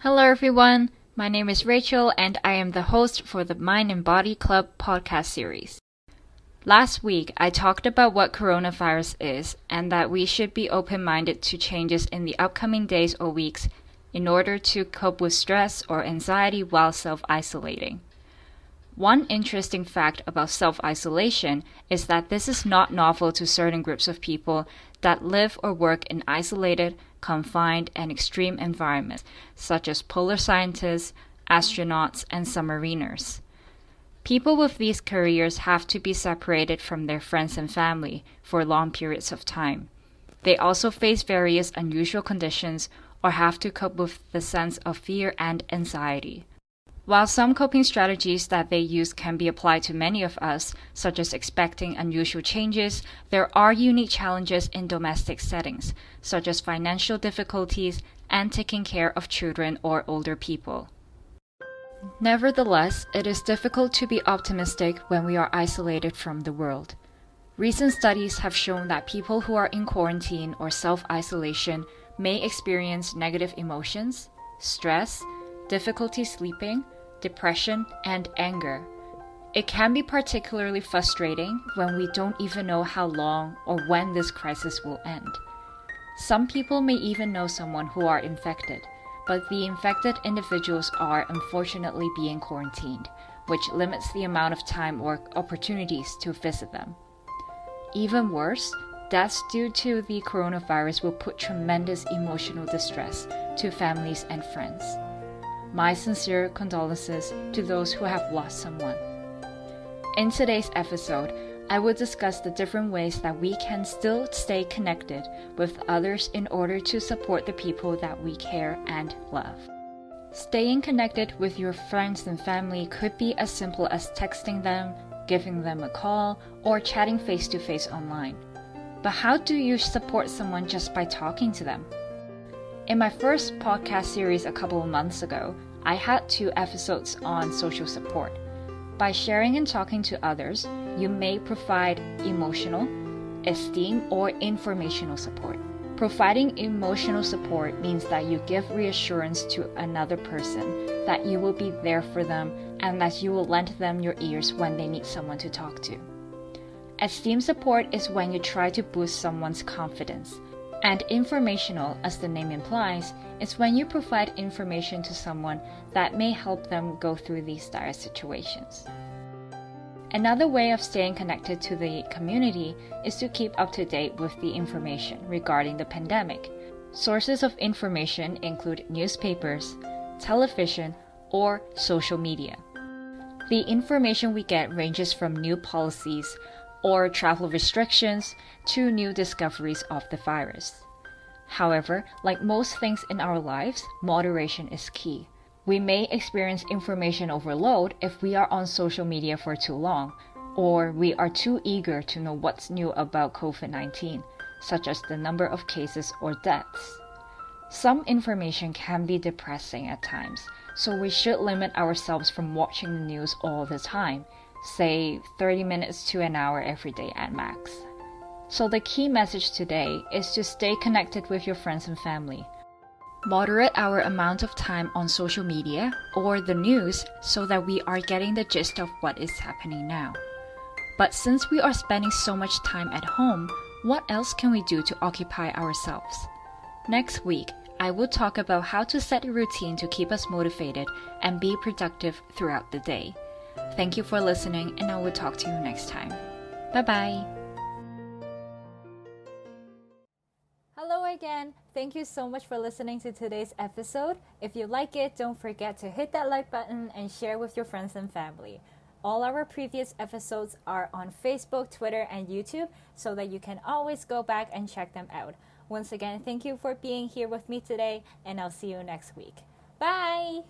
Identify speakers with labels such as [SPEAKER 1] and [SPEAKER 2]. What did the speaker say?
[SPEAKER 1] Hello everyone, my name is Rachel and I am the host for the Mind and Body Club podcast series. Last week, I talked about what coronavirus is and that we should be open-minded to changes in the upcoming days or weeks in order to cope with stress or anxiety while self-isolating. One interesting fact about self-isolation is that this is not novel to certain groups of people that live or work in isolated, confined, and extreme environments, such as polar scientists, astronauts, and submariners. People with these careers have to be separated from their friends and family for long periods of time. They also face various unusual conditions or have to cope with the sense of fear and anxiety. While some coping strategies that they use can be applied to many of us, such as expecting unusual changes, there are unique challenges in domestic settings, such as financial difficulties and taking care of children or older people. Nevertheless, it is difficult to be optimistic when we are isolated from the world. Recent studies have shown that people who are in quarantine or self-isolation may experience negative emotions, stress, difficulty sleeping, depression, and anger. It can be particularly frustrating when we don't even know how long or when this crisis will end. Some people may even know someone who are infected, but the infected individuals are unfortunately being quarantined, which limits the amount of time or opportunities to visit them. Even worse, deaths due to the coronavirus will put tremendous emotional distress to families and friends. My sincere condolences to those who have lost someone. In today's episode, I will discuss the different ways that we can still stay connected with others in order to support the people that we care and love. Staying connected with your friends and family could be as simple as texting them, giving them a call, or chatting face-to-face online. But how do you support someone just by talking to them? In my first podcast series a couple of months ago, I had 2 episodes on social support. By sharing and talking to others, you may provide emotional, esteem, or informational support. Providing emotional support means that you give reassurance to another person that you will be there for them and that you will lend them your ears when they need someone to talk to. Esteem support is when you try to boost someone's confidence. And informational, as the name implies, is when you provide information to someone that may help them go through these dire situations. Another way of staying connected to the community is to keep up to date with the information regarding the pandemic. Sources of information include newspapers, television, or social media. The information we get ranges from new policies or travel restrictions to new discoveries of the virus. However, like most things in our lives, moderation is key. We may experience information overload if we are on social media for too long, or we are too eager to know what's new about COVID-19, such as the number of cases or deaths. Some information can be depressing at times, so we should limit ourselves from watching the news all the time, say 30 minutes to an hour every day at max. So the key message today is to stay connected with your friends and family. Moderate our amount of time on social media or the news so that we are getting the gist of what is happening now. But since we are spending so much time at home, what else can we do to occupy ourselves? Next week, I will talk about how to set a routine to keep us motivated and be productive throughout the day. Thank you for listening, and I will talk to you next time. Bye-bye.
[SPEAKER 2] Hello again. Thank you so much for listening to today's episode. If you like it, don't forget to hit that like button and share with your friends and family. All our previous episodes are on Facebook, Twitter, and YouTube, so that you can always go back and check them out. Once again, thank you for being here with me today, and I'll see you next week. Bye!